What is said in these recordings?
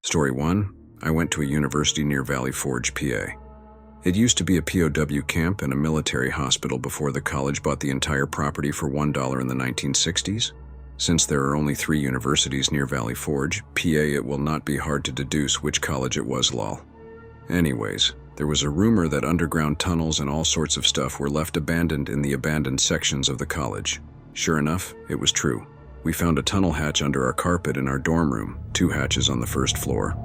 Story 1. I went to a university near Valley Forge, PA. It used to be a POW camp and a military hospital before the college bought the entire property for $1 in the 1960s. Since there are only 3 universities near Valley Forge, PA, it will not be hard to deduce which college it was, lol. Anyways, there was a rumor that underground tunnels and all sorts of stuff were left abandoned in the abandoned sections of the college. Sure enough, it was true. We found a tunnel hatch under our carpet in our dorm room, 2 hatches on the first floor.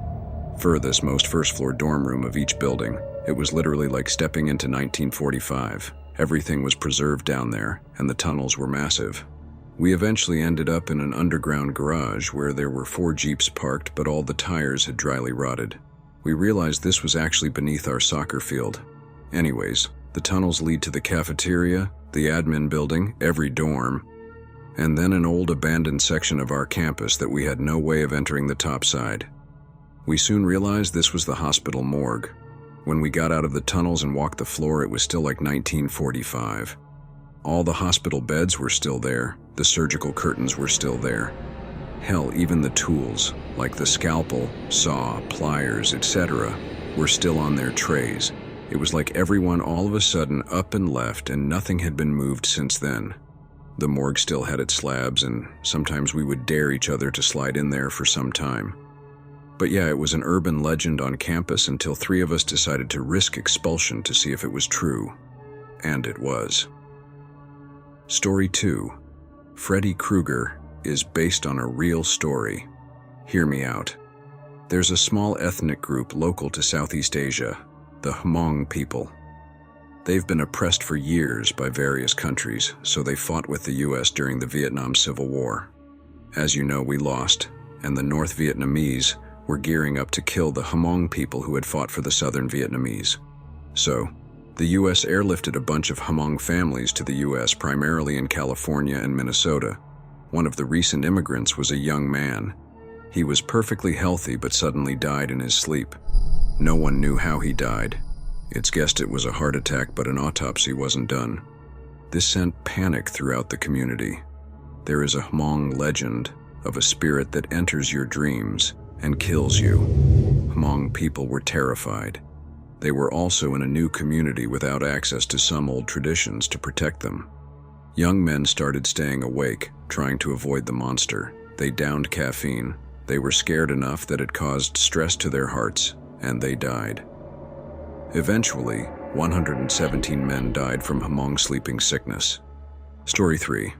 Furthest most first-floor dorm room of each building. It was literally like stepping into 1945. Everything was preserved down there, and the tunnels were massive. We eventually ended up in an underground garage where there were 4 Jeeps parked, but all the tires had dryly rotted. We realized this was actually beneath our soccer field. Anyways, the tunnels lead to the cafeteria, the admin building, every dorm, and then an old abandoned section of our campus that we had no way of entering the top side. We soon realized this was the hospital morgue. When we got out of the tunnels and walked the floor, it was still like 1945. All the hospital beds were still there, the surgical curtains were still there. Hell, even the tools, like the scalpel, saw, pliers, etc., were still on their trays. It was like everyone all of a sudden up and left and nothing had been moved since then. The morgue still had its slabs, and sometimes we would dare each other to slide in there for some time. But yeah, it was an urban legend on campus until 3 of us decided to risk expulsion to see if it was true. And it was. Story 2. Freddy Krueger is based on a real story. Hear me out. There's a small ethnic group local to Southeast Asia, the Hmong people. They've been oppressed for years by various countries, so they fought with the US during the Vietnam Civil War. As you know, we lost, and the North Vietnamese were gearing up to kill the Hmong people who had fought for the Southern Vietnamese. So, the US airlifted a bunch of Hmong families to the US, primarily in California and Minnesota. One of the recent immigrants was a young man. He was perfectly healthy but suddenly died in his sleep. No one knew how he died. It's guessed it was a heart attack, but an autopsy wasn't done. This sent panic throughout the community. There is a Hmong legend of a spirit that enters your dreams and kills you. Hmong people were terrified. They were also in a new community without access to some old traditions to protect them. Young men started staying awake, trying to avoid the monster. They downed caffeine. They were scared enough that it caused stress to their hearts, and they died. Eventually, 117 men died from Hmong sleeping sickness. Story 3.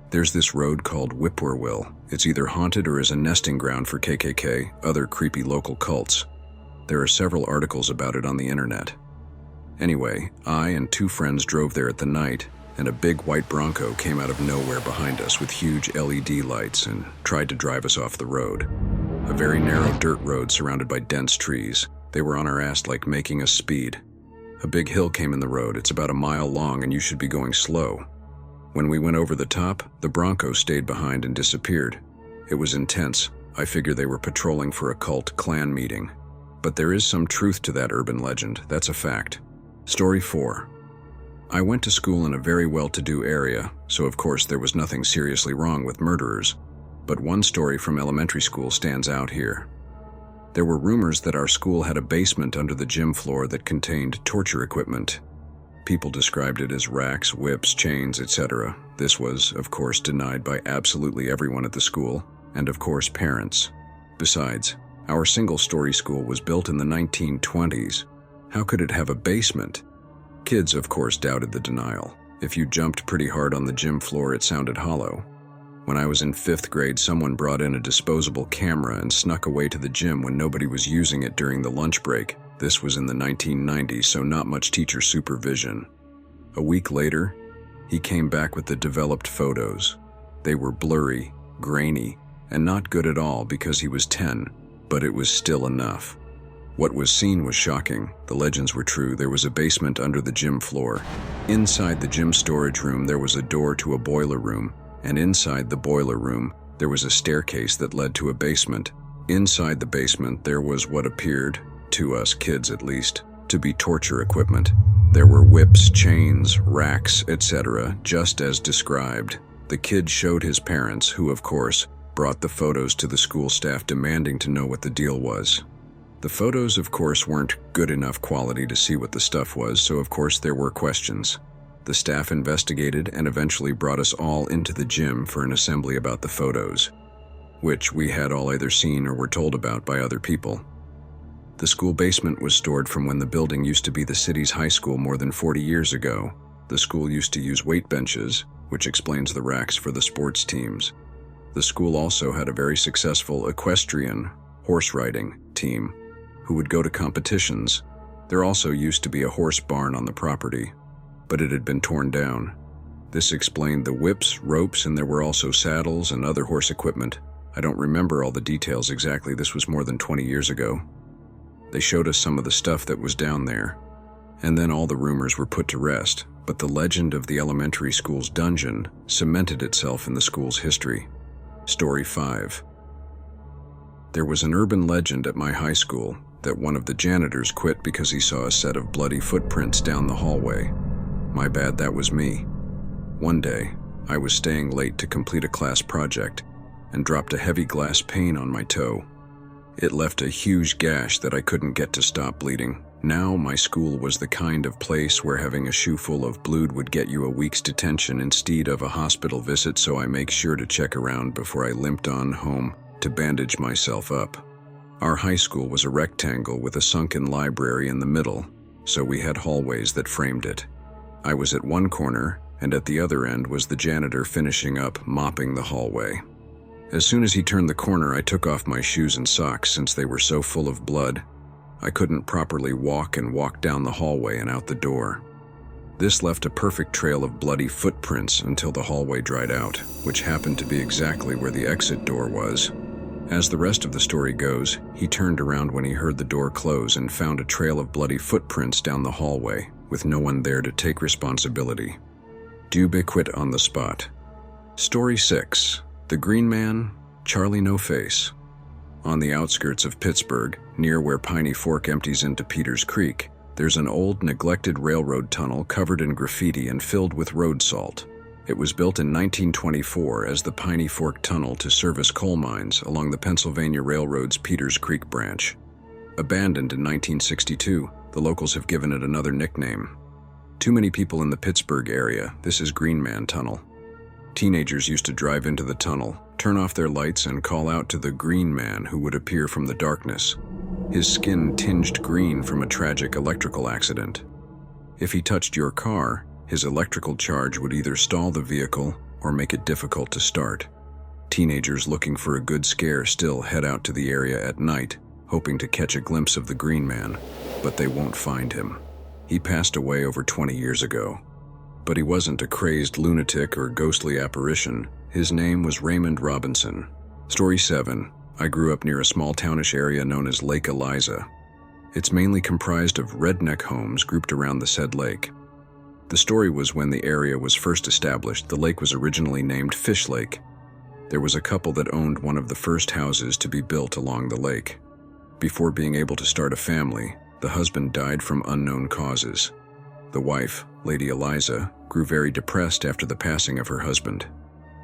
There's this road called Whippoorwill. It's either haunted or is a nesting ground for KKK, other creepy local cults. There are several articles about it on the internet. Anyway, I and 2 friends drove there at the night, and a big white Bronco came out of nowhere behind us with huge LED lights and tried to drive us off the road. A very narrow dirt road surrounded by dense trees. They were on our ass like making us speed. A big hill came in the road. It's about a mile long and you should be going slow. When we went over the top, the Bronco stayed behind and disappeared. It was intense. I figure they were patrolling for a cult clan meeting. But there is some truth to that urban legend. That's a fact. Story 4. I went to school in a very well-to-do area, so of course there was nothing seriously wrong with murderers. But one story from elementary school stands out here. There were rumors that our school had a basement under the gym floor that contained torture equipment. People described it as racks, whips, chains, etc. This was, of course, denied by absolutely everyone at the school, and of course parents. Besides, our single-story school was built in the 1920s. How could it have a basement? Kids, of course, doubted the denial. If you jumped pretty hard on the gym floor, it sounded hollow. When I was in 5th grade, someone brought in a disposable camera and snuck away to the gym when nobody was using it during the lunch break. This was in the 1990s, so not much teacher supervision. A week later, he came back with the developed photos. They were blurry, grainy, and not good at all because he was 10, but it was still enough. What was seen was shocking. The legends were true. There was a basement under the gym floor. Inside the gym storage room, there was a door to a boiler room, and inside the boiler room, there was a staircase that led to a basement. Inside the basement, there was what appeared, to us kids at least, to be torture equipment. There were whips, chains, racks, etc., just as described. The kid showed his parents, who, of course, brought the photos to the school staff demanding to know what the deal was. The photos, of course, weren't good enough quality to see what the stuff was, so of course there were questions. The staff investigated and eventually brought us all into the gym for an assembly about the photos, which we had all either seen or were told about by other people. The school basement was stored from when the building used to be the city's high school more than 40 years ago. The school used to use weight benches, which explains the racks for the sports teams. The school also had a very successful equestrian, horse riding team, who would go to competitions. There also used to be a horse barn on the property, but it had been torn down. This explained the whips, ropes, and there were also saddles and other horse equipment. I don't remember all the details exactly, this was more than 20 years ago. They showed us some of the stuff that was down there, and then all the rumors were put to rest, but the legend of the elementary school's dungeon cemented itself in the school's history. Story 5. There was an urban legend at my high school that one of the janitors quit because he saw a set of bloody footprints down the hallway. My bad, that was me. One day, I was staying late to complete a class project and dropped a heavy glass pane on my toe. It left a huge gash that I couldn't get to stop bleeding. Now, my school was the kind of place where having a shoe full of blood would get you a week's detention instead of a hospital visit, so I make sure to check around before I limped on home to bandage myself up. Our high school was a rectangle with a sunken library in the middle, so we had hallways that framed it. I was at one corner, and at the other end was the janitor finishing up mopping the hallway. As soon as he turned the corner, I took off my shoes and socks since they were so full of blood. I couldn't properly walk down the hallway and out the door. This left a perfect trail of bloody footprints until the hallway dried out, which happened to be exactly where the exit door was. As the rest of the story goes, he turned around when he heard the door close and found a trail of bloody footprints down the hallway, with no one there to take responsibility. Dube quit on the spot. Story 6. The Green Man, Charlie No Face. On the outskirts of Pittsburgh, near where Piney Fork empties into Peters Creek, there's an old, neglected railroad tunnel covered in graffiti and filled with road salt. It was built in 1924 as the Piney Fork Tunnel to service coal mines along the Pennsylvania Railroad's Peters Creek branch. Abandoned in 1962, the locals have given it another nickname. Too many people in the Pittsburgh area, this is Green Man Tunnel. Teenagers used to drive into the tunnel, turn off their lights, and call out to the Green Man who would appear from the darkness. His skin tinged green from a tragic electrical accident. If he touched your car, his electrical charge would either stall the vehicle or make it difficult to start. Teenagers looking for a good scare still head out to the area at night, hoping to catch a glimpse of the Green Man, but they won't find him. He passed away over 20 years ago. But he wasn't a crazed lunatic or ghostly apparition. His name was Raymond Robinson. Story 7. I grew up near a small townish area known as Lake Eliza. It's mainly comprised of redneck homes grouped around the said lake. The story was when the area was first established, the lake was originally named Fish Lake. There was a couple that owned one of the first houses to be built along the lake. Before being able to start a family, the husband died from unknown causes. The wife, Lady Eliza, grew very depressed after the passing of her husband.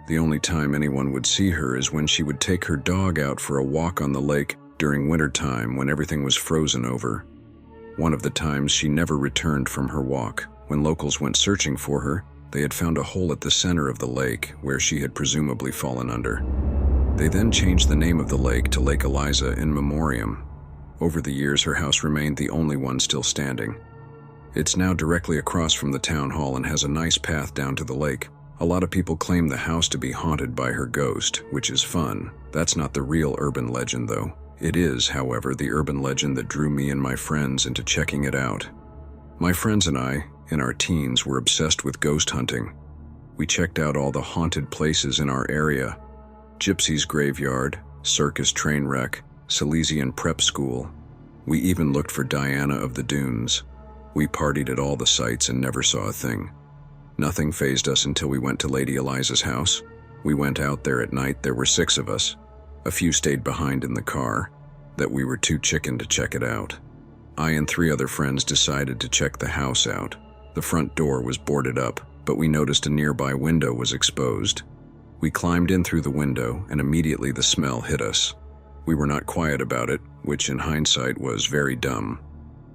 The only time anyone would see her is when she would take her dog out for a walk on the lake during wintertime when everything was frozen over. One of the times she never returned from her walk. When locals went searching for her, they had found a hole at the center of the lake where she had presumably fallen under. They then changed the name of the lake to Lake Eliza in memoriam. Over the years, her house remained the only one still standing. It's now directly across from the town hall and has a nice path down to the lake. A lot of people claim the house to be haunted by her ghost, which is fun. That's not the real urban legend, though. It is, however, the urban legend that drew me and my friends into checking it out. My friends and I, in our teens, were obsessed with ghost hunting. We checked out all the haunted places in our area: Gypsy's Graveyard, Circus Train Wreck, Silesian Prep School. We even looked for Diana of the Dunes. We partied at all the sites and never saw a thing. Nothing fazed us until we went to Lady Eliza's house. We went out there at night. There were 6 of us. A few stayed behind in the car, that we were too chicken to check it out. I and 3 other friends decided to check the house out. The front door was boarded up, but we noticed a nearby window was exposed. We climbed in through the window, and immediately the smell hit us. We were not quiet about it, which in hindsight was very dumb.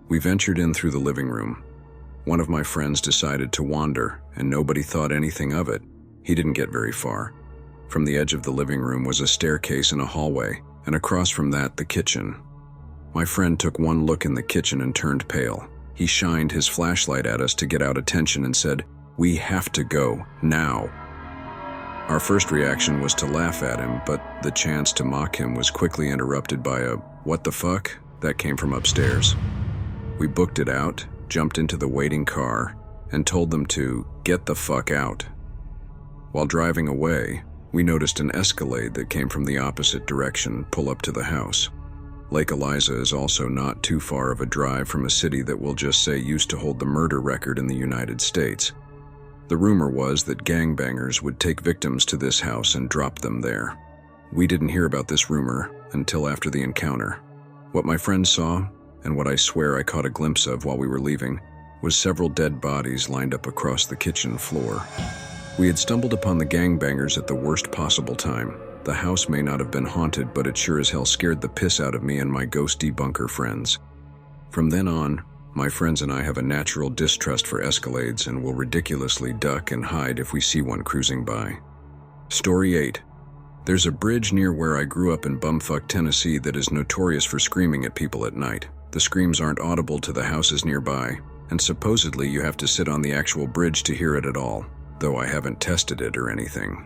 We ventured in through the living room. One of my friends decided to wander, and nobody thought anything of it. He didn't get very far. From the edge of the living room was a staircase and a hallway, and across from that, the kitchen. My friend took one look in the kitchen and turned pale. He shined his flashlight at us to get out attention and said, "We have to go, now." Our first reaction was to laugh at him, but the chance to mock him was quickly interrupted by a "what the fuck?" that came from upstairs. We booked it out, jumped into the waiting car, and told them to get the fuck out. While driving away, we noticed an Escalade that came from the opposite direction pull up to the house. Lake Eliza is also not too far of a drive from a city that we'll just say used to hold the murder record in the United States. The rumor was that gangbangers would take victims to this house and drop them there. We didn't hear about this rumor until after the encounter. What my friend saw, and what I swear I caught a glimpse of while we were leaving, was several dead bodies lined up across the kitchen floor. We had stumbled upon the gangbangers at the worst possible time. The house may not have been haunted, but it sure as hell scared the piss out of me and my ghost debunker friends. From then on, my friends and I have a natural distrust for Escalades and will ridiculously duck and hide if we see one cruising by. Story 8. There's a bridge near where I grew up in bumfuck Tennessee that is notorious for screaming at people at night. The screams aren't audible to the houses nearby, and supposedly you have to sit on the actual bridge to hear it at all, though I haven't tested it or anything.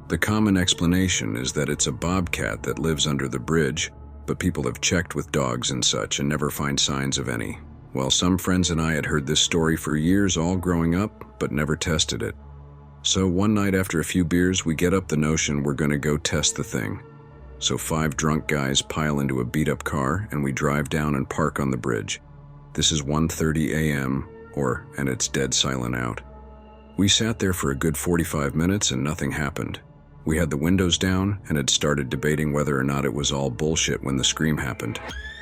The common explanation is that it's a bobcat that lives under the bridge, but people have checked with dogs and such and never find signs of any. Well, some friends and I had heard this story for years all growing up, but never tested it. So one night after a few beers, we get up the notion we're gonna go test the thing. So 5 drunk guys pile into a beat-up car and we drive down and park on the bridge. This is 1:30 a.m., and it's dead silent out. We sat there for a good 45 minutes and nothing happened. We had the windows down and had started debating whether or not it was all bullshit when the scream happened.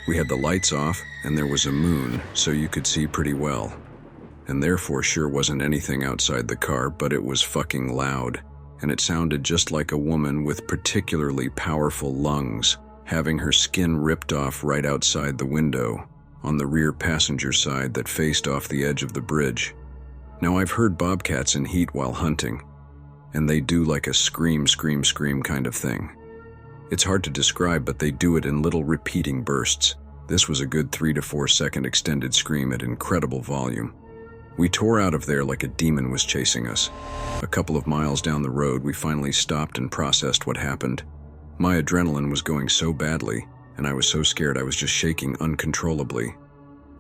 We had the lights off and there was a moon, so you could see pretty well. And therefore sure wasn't anything outside the car, but it was fucking loud. And it sounded just like a woman with particularly powerful lungs, having her skin ripped off right outside the window, on the rear passenger side that faced off the edge of the bridge. Now I've heard bobcats in heat while hunting, and they do like a scream, scream, scream kind of thing. It's hard to describe, but they do it in little repeating bursts. This was a good 3 to 4 second extended scream at incredible volume. We tore out of there like a demon was chasing us. A couple of miles down the road, we finally stopped and processed what happened. My adrenaline was going so badly, and I was so scared I was just shaking uncontrollably.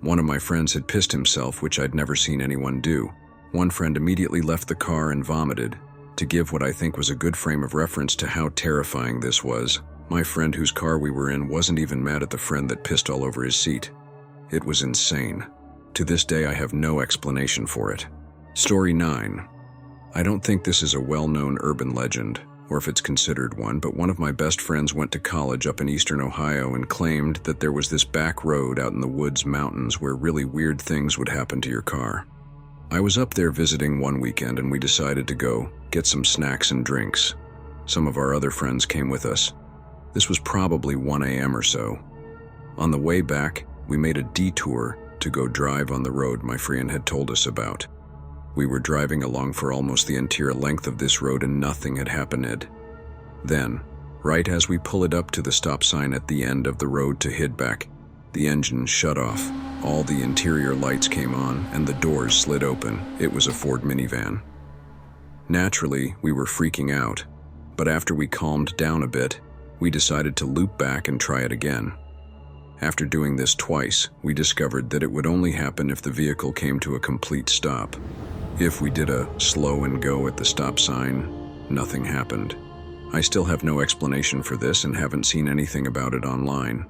One of my friends had pissed himself, which I'd never seen anyone do. One friend immediately left the car and vomited. To give what I think was a good frame of reference to how terrifying this was, my friend whose car we were in wasn't even mad at the friend that pissed all over his seat. It was insane. To this day, I have no explanation for it. Story 9. I don't think this is a well-known urban legend, or if it's considered one, but one of my best friends went to college up in eastern Ohio and claimed that there was this back road out in the woods mountains where really weird things would happen to your car. I was up there visiting one weekend and we decided to go get some snacks and drinks. Some of our other friends came with us. This was probably 1 a.m. or so. On the way back, we made a detour to go drive on the road my friend had told us about. We were driving along for almost the entire length of this road and nothing had happened. Then, right as we pull it up to the stop sign at the end of the road to head back, the engine shut off. All the interior lights came on and the doors slid open. It was a Ford minivan. Naturally, we were freaking out, but after we calmed down a bit, we decided to loop back and try it again. After doing this twice, we discovered that it would only happen if the vehicle came to a complete stop. If we did a slow and go at the stop sign, nothing happened. I still have no explanation for this and haven't seen anything about it online.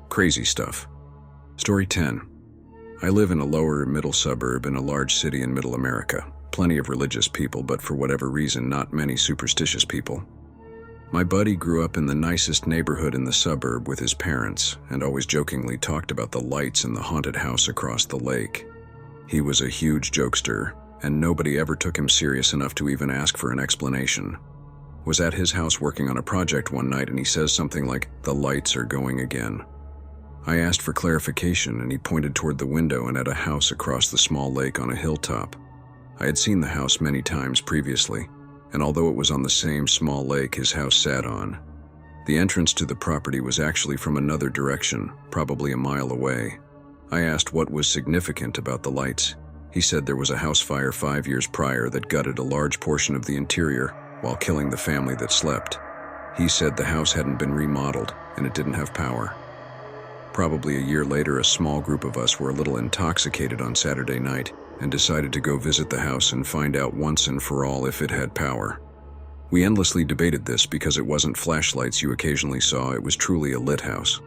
Crazy stuff. Story 10. I live in a lower middle suburb in a large city in middle America. Plenty of religious people, but for whatever reason, not many superstitious people. My buddy grew up in the nicest neighborhood in the suburb with his parents, and always jokingly talked about the lights in the haunted house across the lake. He was a huge jokester, and nobody ever took him serious enough to even ask for an explanation. was at his house working on a project one night, and he says something like, "The lights are going again." I asked for clarification, and he pointed toward the window and at a house across the small lake on a hilltop. I had seen the house many times previously, and although it was on the same small lake his house sat on, the entrance to the property was actually from another direction, probably a mile away. I asked what was significant about the lights. He said there was a house fire 5 years prior that gutted a large portion of the interior while killing the family that slept. He said the house hadn't been remodeled and it didn't have power. Probably a year later, a small group of us were a little intoxicated on Saturday night and decided to go visit the house and find out once and for all if it had power. We endlessly debated this because it wasn't flashlights you occasionally saw, it was truly a lit house.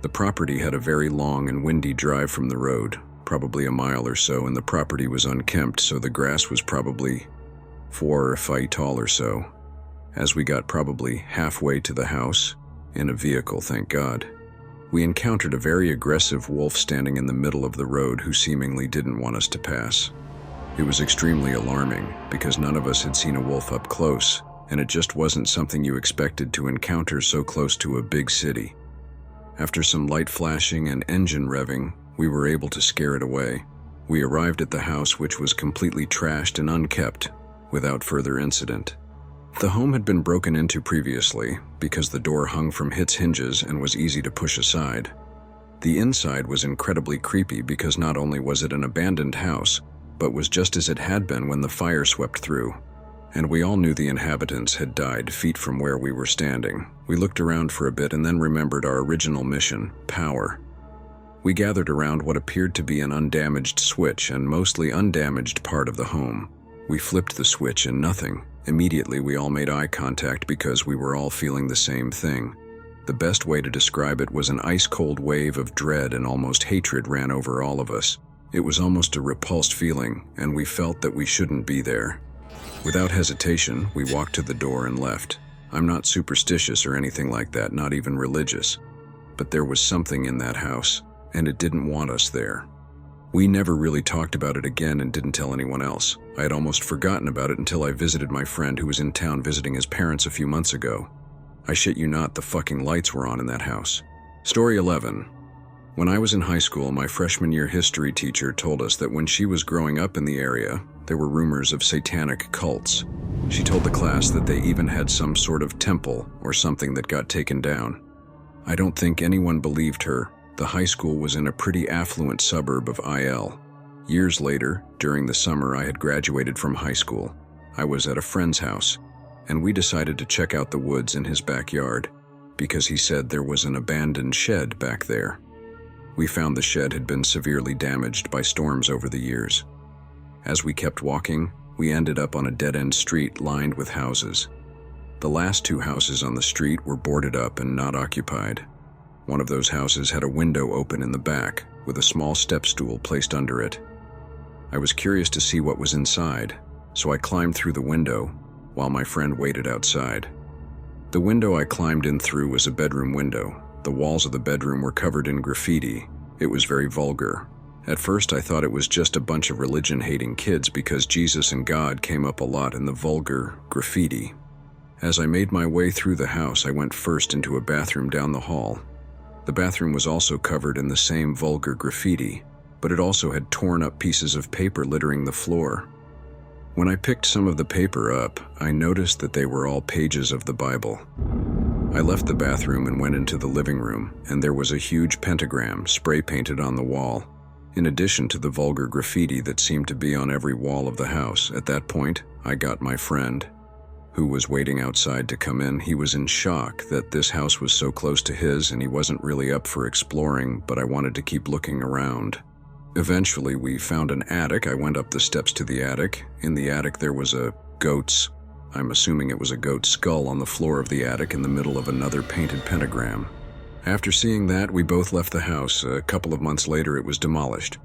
The property had a very long and windy drive from the road, probably a mile or so, and the property was unkempt, so the grass was probably 4 feet tall or so. As we got probably halfway to the house, in a vehicle, thank God, we encountered a very aggressive wolf standing in the middle of the road who seemingly didn't want us to pass. It was extremely alarming because none of us had seen a wolf up close, and it just wasn't something you expected to encounter so close to a big city. After some light flashing and engine revving, we were able to scare it away. We arrived at the house, which was completely trashed and unkept, without further incident. The home had been broken into previously because the door hung from its hinges and was easy to push aside. The inside was incredibly creepy because not only was it an abandoned house, but was just as it had been when the fire swept through. And we all knew the inhabitants had died feet from where we were standing. We looked around for a bit and then remembered our original mission, power. We gathered around what appeared to be an undamaged switch and mostly undamaged part of the home. We flipped the switch and nothing. Immediately we all made eye contact because we were all feeling the same thing. The best way to describe it was an ice-cold wave of dread and almost hatred ran over all of us. It was almost a repulsed feeling, and we felt that we shouldn't be there. Without hesitation, we walked to the door and left. I'm not superstitious or anything like that, not even religious. But there was something in that house, and it didn't want us there. We never really talked about it again and didn't tell anyone else. I had almost forgotten about it until I visited my friend who was in town visiting his parents a few months ago. I shit you not, the fucking lights were on in that house. Story 11. When I was in high school, my freshman year history teacher told us that when she was growing up in the area, there were rumors of satanic cults. She told the class that they even had some sort of temple or something that got taken down. I don't think anyone believed her. The high school was in a pretty affluent suburb of IL. Years later, during the summer I had graduated from high school, I was at a friend's house, and we decided to check out the woods in his backyard, because he said there was an abandoned shed back there. We found the shed had been severely damaged by storms over the years. As we kept walking, we ended up on a dead-end street lined with houses. The last 2 houses on the street were boarded up and not occupied. One of those houses had a window open in the back, with a small step stool placed under it. I was curious to see what was inside, so I climbed through the window, while my friend waited outside. The window I climbed in through was a bedroom window. The walls of the bedroom were covered in graffiti. It was very vulgar. At first I thought it was just a bunch of religion-hating kids because Jesus and God came up a lot in the vulgar graffiti. As I made my way through the house, I went first into a bathroom down the hall. The bathroom was also covered in the same vulgar graffiti, but it also had torn up pieces of paper littering the floor. When I picked some of the paper up, I noticed that they were all pages of the Bible. I left the bathroom and went into the living room, and there was a huge pentagram spray-painted on the wall, in addition to the vulgar graffiti that seemed to be on every wall of the house. At that point, I got my friend, who was waiting outside to come in. He was in shock that this house was so close to his and he wasn't really up for exploring, but I wanted to keep looking around. Eventually, we found an attic. I went up the steps to the attic. In the attic, there was I'm assuming it was a goat's skull on the floor of the attic in the middle of another painted pentagram. After seeing that, we both left the house. A couple of months later, it was demolished.